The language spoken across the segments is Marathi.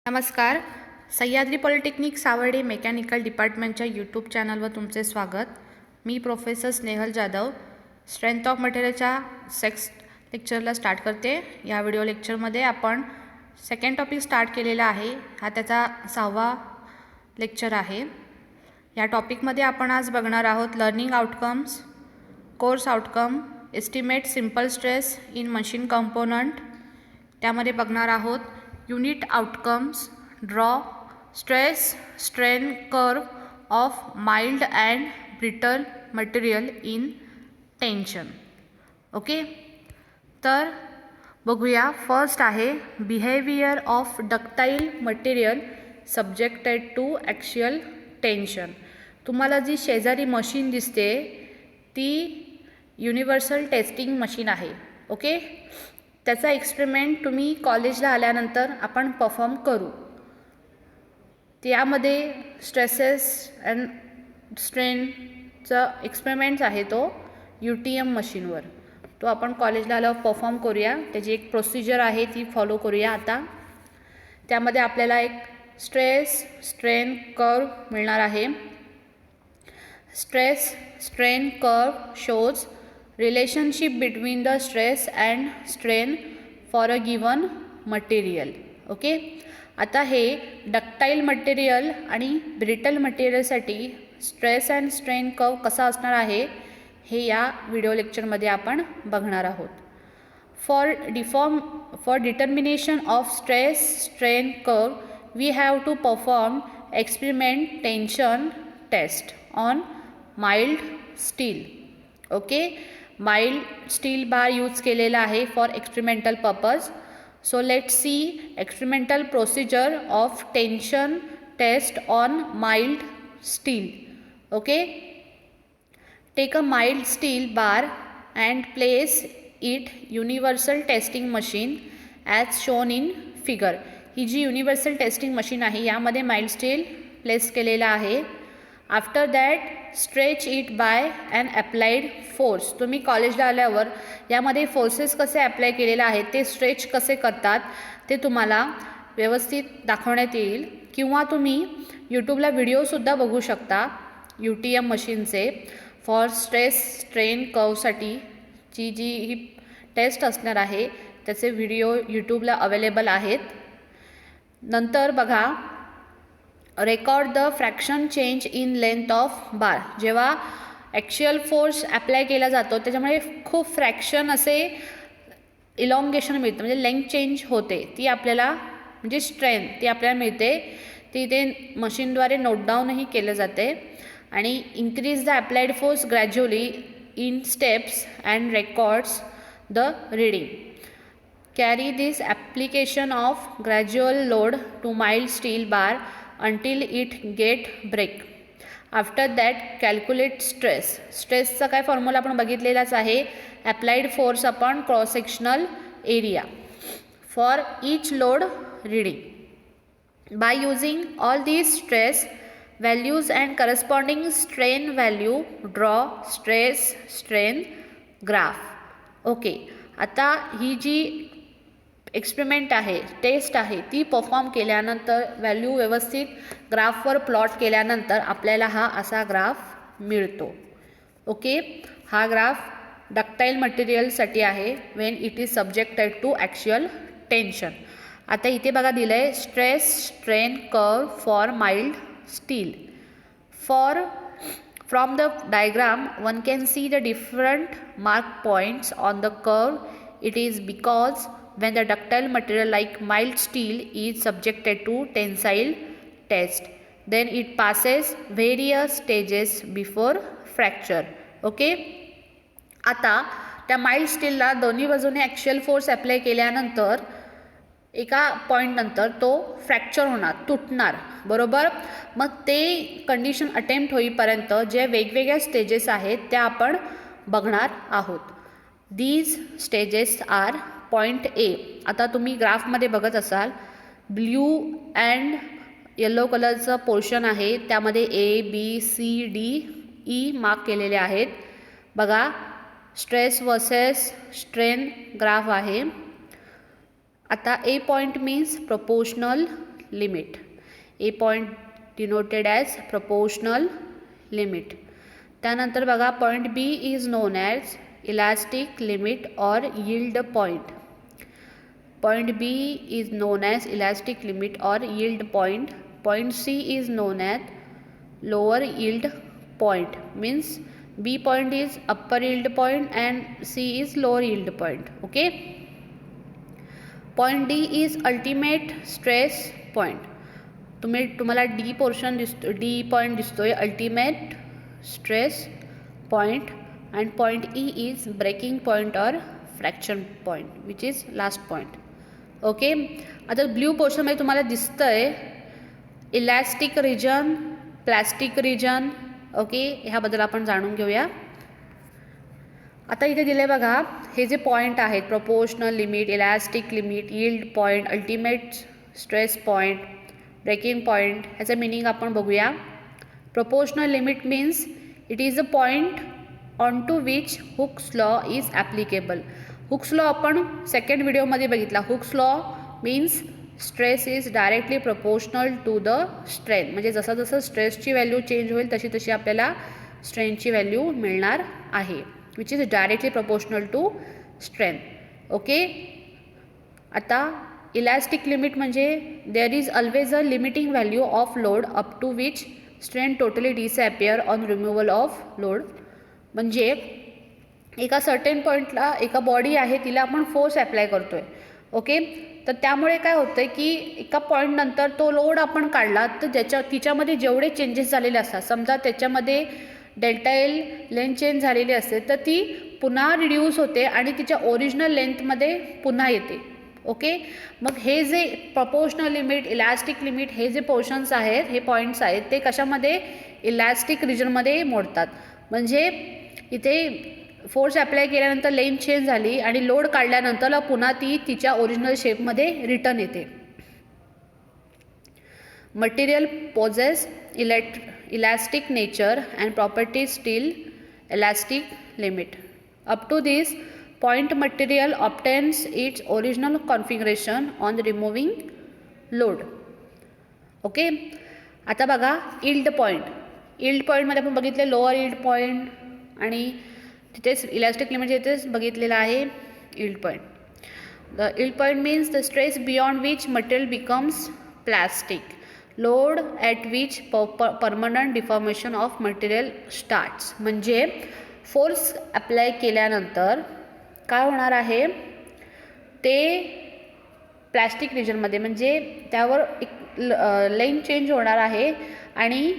नमस्कार. सह्याद्री पॉलिटेक्निक सावर्डे मेकॅनिकल डिपार्टमेंटच्या यूट्यूब चॅनलवर तुमचे स्वागत. मी professor Snehal Jadhav strength of मटेरियलच्या लेक्चरला स्टार्ट करते. या व्हिडिओ लेक्चरमध्ये आपण सेकंड टॉपिक स्टार्ट केलेला आहे. हा त्याचा 6वा लेक्चर आहे. या टॉपिकमध्ये आपण आज बघणार आहोत learning outcomes, course outcome, estimate simple stress in machine component. त्यामध्ये बघणार आहोत unit outcomes, draw stress strain curve of mild and brittle material in tension. Okay, तर बघूया. फर्स्ट आहे behaviour of ductile material subjected to axial tension. तुम्हाला जी शेजारी मशीन दिसते ती युनिव्हर्सल टेस्टिंग मशीन आहे. ओके, त्याचा एक्सपेरिमेंट तुम्ही कॉलेजला आल्यानंतर आपण परफॉर्म करू. त्यामध्ये स्ट्रेसेस अँड स्ट्रेनचा एक्सपेरिमेंट्स आहे तो UTM मशीनवर. तो आपण कॉलेजला आल्यावर परफॉर्म करूया. त्याची एक प्रोसिजर आहे ती फॉलो करूया आता. त्यामध्ये आपल्याला एक स्ट्रेस स्ट्रेन कर्व मिळणार आहे. Stress strain curve shows relationship between the stress and strain for a given material. Okay, आता हे डक्टाईल मटेरियल आणि ब्रिटल मटेरियलसाठी स्ट्रेस अँड स्ट्रेन कर्व कसा असणार आहे हे या व्हिडिओ लेक्चरमध्ये आपण बघणार आहोत. For determination of stress strain curve we have to perform experiment tension test on mild steel. Okay, mild steel bar use केलेला आहे for experimental purpose. So let's see experimental procedure of tension test on mild steel. Okay, take a mild steel bar and place it universal testing machine as shown in figure. ही जी युनिव्हर्सल टेस्टिंग मशीन आहे यामध्ये माइल्ड स्टील प्लेस केलेला आहे. After that stretch it by and applied force. तुम्ही कॉलेजला आल्यावर यामध्ये फोर्सेस कसे अप्लाय केलेले आहेत ते स्ट्रेच कसे करतात ते तुम्हाला व्यवस्थित दाखवण्यात येईल. किंवा तुम्ही यूट्यूबला व्हिडिओसुद्धा बघू शकता UTM मशीनचे. फॉर स्ट्रेस स्ट्रेन कर्वसाठीची जी ही टेस्ट असणार आहे त्याचे व्हिडिओ यूट्यूबला अवेलेबल आहेत. नंतर बघा, record the fraction change in length of bar. जेव्हा ॲक्च्युअल फोर्स अप्लाय केला जातो त्याच्यामुळे खूप फ्रॅक्शन असे इलॉंगेशन मिळतं, म्हणजे लेंथ चेंज होते. ती आपल्याला म्हणजे स्ट्रेन ती आपल्याला मिळते. ती ते मशीनद्वारे नोट डाऊनही केलं जाते. आणि increase the applied force gradually in steps and records the reading. Carry this application of gradual load to mild steel bar until it get break. After that calculate stress. स्ट्रेसचा काय फॉर्म्युला आपण बघितलेलाच आहे. Applied force upon cross sectional area for each load reading. By using all these stress values and corresponding strain value draw stress strain graph. Okay, आता ही जी एक्सपेरिमेंट आहे टेस्ट आहे ती परफॉर्म केल्यानंतर व्हॅल्यू व्यवस्थित ग्राफवर प्लॉट केल्यानंतर आपल्याला हा असा ग्राफ मिळतो. ओके, हा ग्राफ डक्टाईल मटेरियलसाठी आहे when it is subjected to actual tension. आता इथे बघा दिलं आहे stress strain curve for mild steel. From the diagram one can see the different mark points on the curve. It is because when the ductile material like mild steel is subjected to tensile test, then it passes various stages before fracture. Okay, आता त्या माइल्ड स्टीलला दोन्ही बाजूने ॲक्च्युअल फोर्स अप्लाय केल्यानंतर एका पॉईंटनंतर तो फ्रॅक्चर होणार, तुटणार, बरोबर. मग ते कंडिशन अटेम्प्ट होईपर्यंत जे वेगवेगळ्या स्टेजेस आहेत त्या आपण बघणार आहोत. These stages are point A. आता तुम्ही ग्राफमध्ये बघत असाल ब्ल्यू अँड येलो कलरचं पोर्शन आहे त्यामध्ये ABCDE मार्क केलेले आहेत. बघा, स्ट्रेस वर्सेस स्ट्रेन ग्राफ आहे. आता A point means proportional limit. A point denoted as proportional limit. त्यानंतर बघा point B is known as elastic limit or yield point. Point B is known as elastic limit or yield point. Point C is known as lower yield point. Means B point is upper yield point and C is lower yield point. Okay. Point D is ultimate stress point. तुम्हाला D portion दिसतो, D point दिसतोय ultimate stress point, and point E is breaking point or fraction point, which is last point. ओके. आता ब्ल्यू पोर्शन मध्ये तुम्हाला दिसतंय elastic region, plastic region. Okay, ह्याबद्दल आपण जाणून घेऊया. आता इथे दिले बघा हे जे पॉईंट आहेत, proportional limit, elastic limit, yield point, ultimate stress point, breaking point, ह्याचं मिनिंग आपण बघूया. Proportional limit means it is a point on to which Hooke's law is applicable. Hooke's law आपण सेकंड व्हिडिओमध्ये बघितला. Hooke's law means stress is directly proportional to the strain. म्हणजे जसं जसं स्ट्रेसची व्हॅल्यू चेंज होईल तशी तशी आपल्याला स्ट्रेनची व्हॅल्यू मिळणार आहे, which is directly proportional to strain. Okay. आता इलास्टिक लिमिट म्हणजे there is always a limiting value of load up to which strain totally disappear on removal of load. म्हणजे एका सर्टेन पॉईंटला एका बॉडी आहे तिला आपण फोर्स अप्लाय करतो आहे. ओके. तर त्यामुळे काय होतं आहे की एका पॉईंटनंतर तो लोड आपण काढला तर तिच्यामध्ये जेवढे चेंजेस झालेले असतात, समजा त्याच्यामध्ये डेल्टा एल लेंथ चेंज झालेली असते तर ती पुन्हा रिड्यूस होते आणि तिच्या ओरिजिनल लेंथमध्ये पुन्हा येते. ओके. मग हे जे प्रपोर्शनल लिमिट, इलास्टिक लिमिट हे जे पोर्शन्स आहेत, हे पॉईंट्स आहेत, ते कशामध्ये इलास्टिक रिजनमध्ये मोडतात. म्हणजे इथे फोर्स अप्लाय केल्यानंतर लेंथ चेंज झाली आणि लोड काढल्यानंतर पुन्हा ती तिच्या ओरिजिनल शेपमध्ये रिटर्न येते. Material possesses elastic nature and properties still elastic limit. Up to this point material obtains its original configuration on removing load. Okay. आता बघा यील्ड पॉईंट. यील्ड पॉईंटमध्ये आपण बघितले लोअर यील्ड पॉईंट आणि तिथेच इलास्टिक लिमिट इथेच बघितलेलं आहे yield point. The yield point means the stress beyond which material becomes plastic, load at which permanent deformation of material starts. म्हणजे फोर्स अप्लाय केल्यानंतर काय होणार आहे ते प्लॅस्टिक रिजनमध्ये, म्हणजे त्यावर एक लेंथ चेंज होणार आहे आणि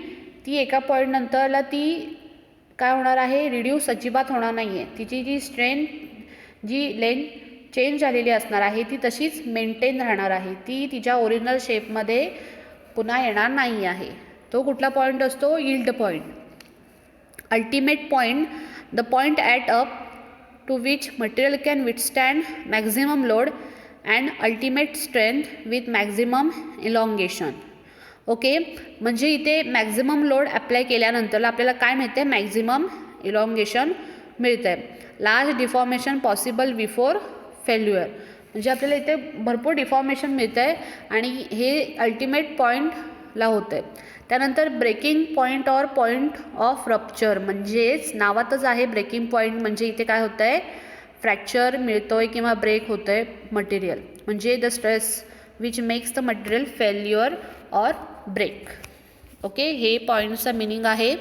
ती एका पॉईंटनंतरला ती काय होणार आहे, रिड्यूस अजिबात होणार नाही आहे. तिची जी स्ट्रेन, जी लेंथ चेंज झालेली असणार आहे ती तशीच मेंटेन राहणार आहे. ती तिच्या ओरिजिनल शेपमध्ये पुन्हा येणार नाही आहे. तो कुठला पॉईंट असतो, yield point. Ultimate point, the point at up to which material can withstand maximum load and ultimate strength with maximum elongation. Okay. म्हणजे इथे मॅक्झिमम लोड अप्लाय केल्यानंतर आपल्याला काय मिळते, मॅक्झिमम इलॉंगेशन मिळतं आहे. Large deformation possible before failure. म्हणजे आपल्याला इथे भरपूर डिफॉर्मेशन मिळतं आहे आणि हे अल्टिमेट पॉईंटला होतं आहे. त्यानंतर ब्रेकिंग पॉईंट और पॉईंट ऑफ रप्चर. म्हणजेच नावातच आहे ब्रेकिंग पॉईंट, म्हणजे इथे काय होतं आहे, फ्रॅक्चर मिळतो आहे किंवा ब्रेक होतं आहे मटेरियल. म्हणजे the stress which makes the material failure और ब्रेक. ओके. हे पॉईंटचा मिनिंग आहे.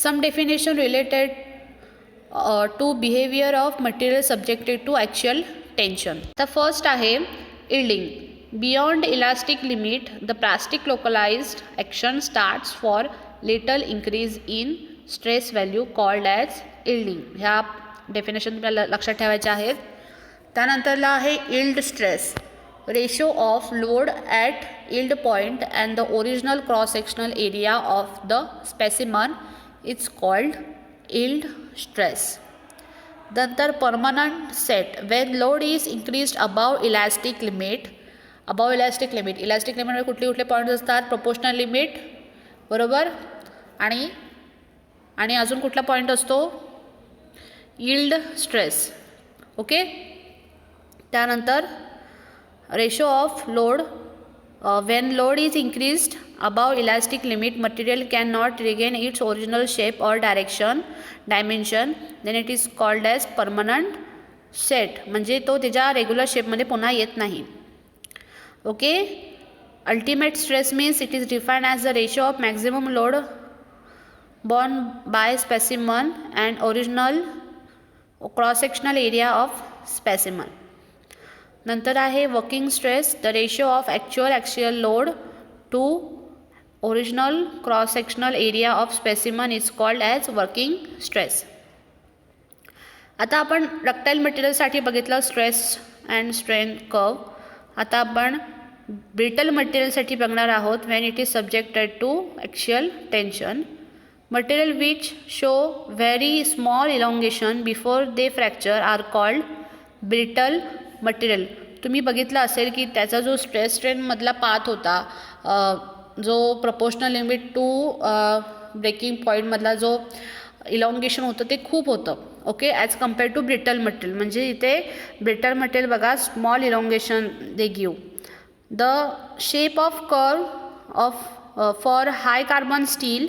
Some definition related to behaviour of material subjected to actual tension. तर फर्स्ट आहे yielding. Beyond elastic limit, the plastic localized action starts for little increase in stress value called as yielding. ह्या डेफिनेशन तुम्हाला लक्षात ठेवायच्या आहेत. त्यानंतरला आहे yield stress. Ratio of load at yield point and the original cross sectional area of the specimen is called yield stress. नंतर permanent set. When load is increased above elastic limit. Above elastic limit. Elastic लिमिटमध्ये कुठले कुठले पॉईंट्स असतात, प्रोपोर्शनल लिमिट बरोबर, आणि अजून कुठला पॉईंट असतो, यील्ड स्ट्रेस. ओके. त्यानंतर ratio of load when load is increased above elastic limit, material cannot regain its original shape or dimension, then it is called as permanent set. म्हणजे तो त्याच्या रेग्युलर शेपमध्ये पुन्हा येत नाही. Okay. Ultimate stress means it is defined as the ratio of maximum load borne by specimen and original cross-sectional area of specimen. नंतर आहे working stress. The ratio of actual axial load to original cross sectional area of specimen is called as working stress. आता आपण डक्टाईल मटेरियलसाठी बघितलं स्ट्रेस अँड स्ट्रेन कर्व. आता आपण ब्रिटल मटेरियलसाठी बघणार आहोत. When it is subjected to axial tension. Material which show very small elongation before they fracture are called brittle material. तुम्ही बघितलं असेल की त्याचा जो स्ट्रेस स्ट्रेनमधला पाथ होता, जो प्रपोर्शनल लिमिट टू ब्रेकिंग पॉईंटमधला जो इलॉंगेशन होतं ते खूप होतं. Okay. As compare to brittle material. म्हणजे इथे ब्रिटल मटेरियल बघा small elongation they give. The shape of curve of for high carbon steel,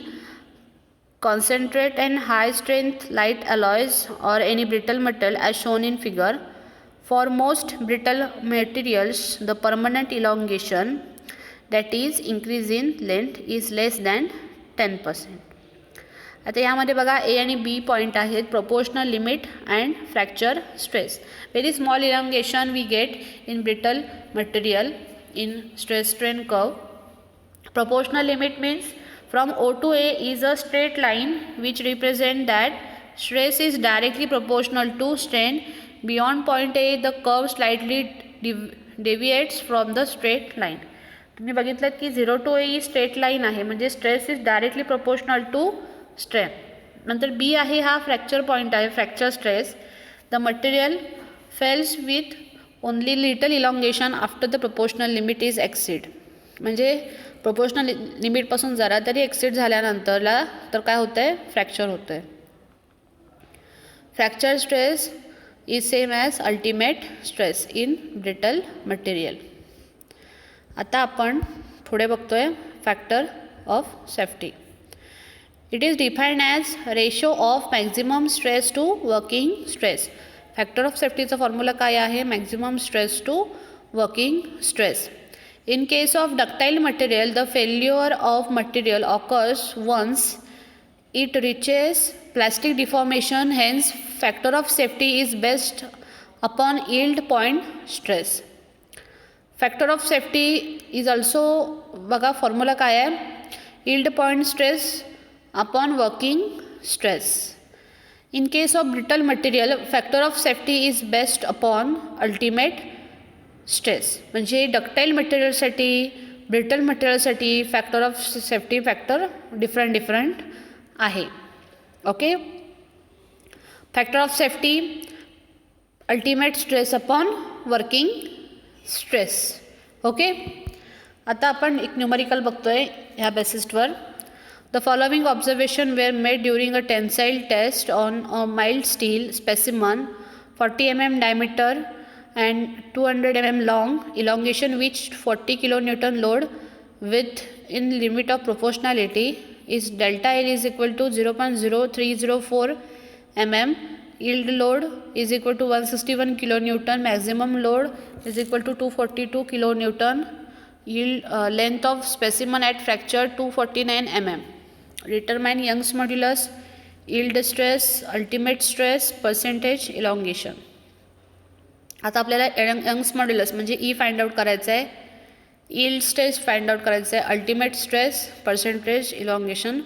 concentrate and high strength light alloys or any brittle material as shown in figure. For most brittle materials, the permanent elongation, that is increase in length, is less than 10%. आता यामध्ये बघा ए आणि बी पॉईंट आहेत. Proportional limit and fracture stress. Very small elongation we get in brittle material in stress strain curve. Proportional limit means from O to A is a straight line which represent that stress is directly proportional to strain. Beyond point A, the curve slightly deviates from the straight line. तुम्ही बघितलं की 0 to A ही स्ट्रेट लाईन आहे, म्हणजे stress is directly proportional to strain. नंतर बी आहे हा फ्रॅक्चर पॉईंट आहे, fracture stress. The material fails with only little elongation after the proportional limit is exceed. म्हणजे प्रोपोर्शनल लिमिटपासून जरा तरी एक्सीड झाल्यानंतरला तर काय होतं आहे, फ्रॅक्चर होतं आहे. Fracture stress is same as ultimate stress in brittle material. आता आपण पुढे बघतोय factor of safety. It is defined as ratio of maximum stress to working stress. Factor of सेफ्टीचा फॉर्म्युला काय आहे, maximum stress to working stress. In case of ductile material, the failure of material occurs once it reaches plastic deformation. Hence, factor of safety is based upon yield point stress. Factor of safety is also बघा फॉर्म्युला काय आहे, yield point stress upon working stress. In case of brittle material, factor of safety is based upon ultimate stress. म्हणजे डक्टाईल मटेरियलसाठी, ब्रिटल मटेरियलसाठी factor of safety factor different आहे. Okay. Factor of safety ultimate stress upon working stress. Okay. आता आपण एक न्यूमरिकल बघतोय ह्या बेसिसवर. The following observation were made during a tensile test on a mild steel specimen 40 mm diameter and 200 mm long, elongation reached 40 kilonewton load with in limit of proportionality is delta L is equal to 0.0304 mm. Yield load is equal to 161 kilonewton. Maximum load is equal to 242 kilonewton. Yield length of specimen at fracture 249 mm. Determine Young's modulus, yield stress, ultimate stress, percentage elongation. आता आपल्याला यंग्स मॉड्युलस म्हणजे ई फाइंड आउट करायचं आहे, यील्ड स्ट्रेस फाइंड आउट करायचं आहे, ultimate stress, percentage elongation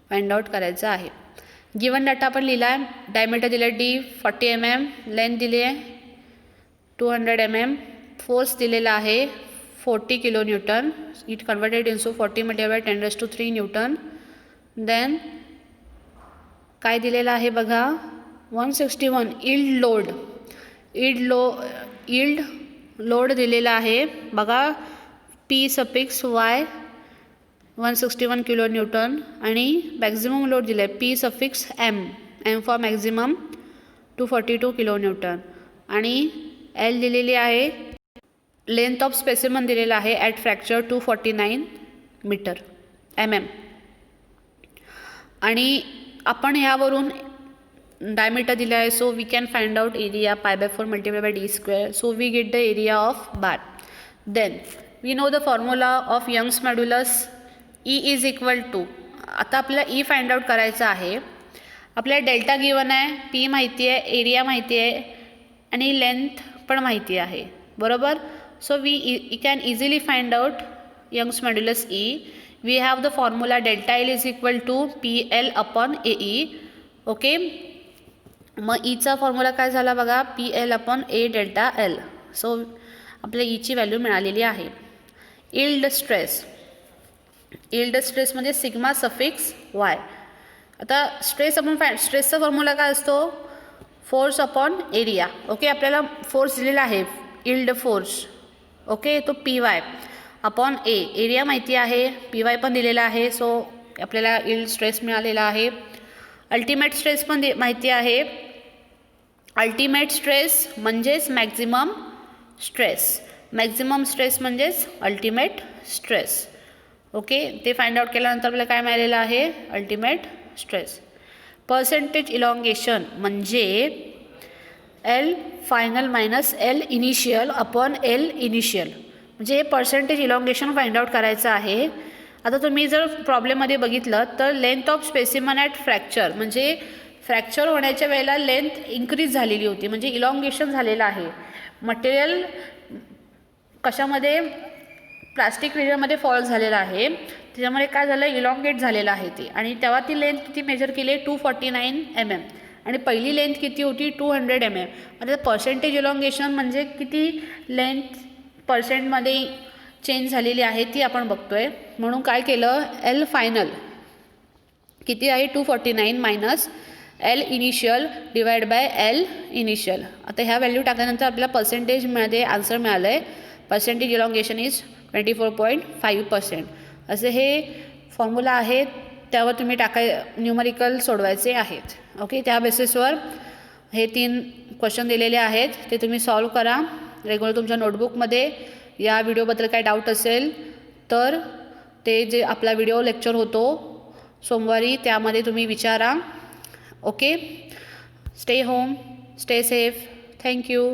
find out करायचं आहे. गिवन डाटा आपण लिहिला आहे. डायमीटर दिलं आहे D 40 mm, लेंथ दिली आहे 200 mm, फोर्स दिलेला आहे 40 kilonewton. It converted into 40 × 10⁻³ newton. Then काय दिलेलं आहे बघा 161 यील्ड लोड. यील्ड लोड दिलेला आहे बघा P⁻Y 161 kilonewton आणि मॅक्झिमम लोड दिला आहे P⁻M फॉर मॅक्झिमम 242 kilonewton आणि L दिलेली आहे लेंथ ऑफ स्पेसिमन दिलेला आहे ॲट फ्रॅक्चर 249 मीटर mm. आणि आपण ह्यावरून डायमीटर दिला आहे, so we can find out area π/4 multiply by d square. So we get the area of bar. Then we know the formula of Young's modulus. E is equal to, आता आपल्याला E फाइंड आउट करायचं आहे. आपल्याला डेल्टा गिवन आहे, P माहिती आहे, एरिया माहिती आहे आणि लेंथ पण माहिती आहे, बरोबर. So we can easily find out Young's modulus E. We have the formula delta L is equal to PL/AE. Okay, मग ईचा फॉर्म्युला काय झाला बघा, PL/A डेल्टा L. सो आपल्या ईची व्हॅल्यू मिळालेली आहे. यील्ड स्ट्रेस, यील्ड स्ट्रेस म्हणजे सिग्मा सफिक्स y. आता स्ट्रेसचा फॉर्म्युला काय असतो, फोर्स अपॉन एरिया. ओके, आपल्याला फोर्स दिलेला आहे, यील्ड फोर्स. ओके, तो PY अपॉन A. एरिया माहिती आहे, PY पण दिलेला आहे, सो आपल्याला यील्ड स्ट्रेस मिळालेला आहे. अल्टिमेट स्ट्रेस पण माहिती आहे. अल्टिमेट स्ट्रेस म्हणजेच मॅक्झिमम स्ट्रेस, मॅक्झिमम स्ट्रेस म्हणजेच अल्टिमेट स्ट्रेस. ओके, ते फाइंड आउट केल्यानंतर आपल्याला काय मिळालेलं आहे, अल्टिमेट स्ट्रेस. पर्सेंटेज इलॉंगेशन म्हणजे L final minus L initial upon L initial, म्हणजे हे पर्सेंटेज इलॉंगेशन फाइंड आउट करायचं आहे. आता तुम्ही जर प्रॉब्लेममध्ये बघितलं तर length of specimen at fracture, म्हणजे फ्रॅक्चर होण्याच्या वेळेला लेंथ इन्क्रीज झालेली होती, म्हणजे इलॉंगेशन झालेलं आहे. मटेरियल कशामध्ये, प्लास्टिक रिजनमध्ये फॉल झालेला आहे, त्याच्यामुळे काय झालं, इलॉंगेट झालेलं आहे ते. आणि तेव्हा ती लेंथ किती मेजर केली, 249 mm. आणि पहिली लेंथ किती होती, 200 mm. आता पर्सेंटेज इलॉंगेशन म्हणजे किती लेंथ पर्सेंटमध्ये चेंज झालेली आहे ती आपण बघतोय. म्हणून काय केलं, L फायनल किती आहे, 249 minus L initial divide by L initial. आता ह्या व्हॅल्यू टाकल्यानंतर आपल्याला पर्सेंटेजमध्ये आन्सर मिळालं आहे, पर्सेंटेज इलॉंगेशन इज 24.5%. असे हे फॉर्म्युला आहेत, त्यावर तुम्ही न्यूमरिकल सोडवायचे आहेत. ओके, त्या बेसिसवर हे 3 क्वेश्चन दिलेले आहेत, ते तुम्ही सॉल्व करा रेग्युलर तुमच्या नोटबुकमध्ये. या व्हिडिओबद्दल काय डाऊट असेल तर ते जे आपला व्हिडिओ लेक्चर होतो सोमवारी, त्यामध्ये तुम्ही विचारा. Okay, stay home, stay safe. Thank you.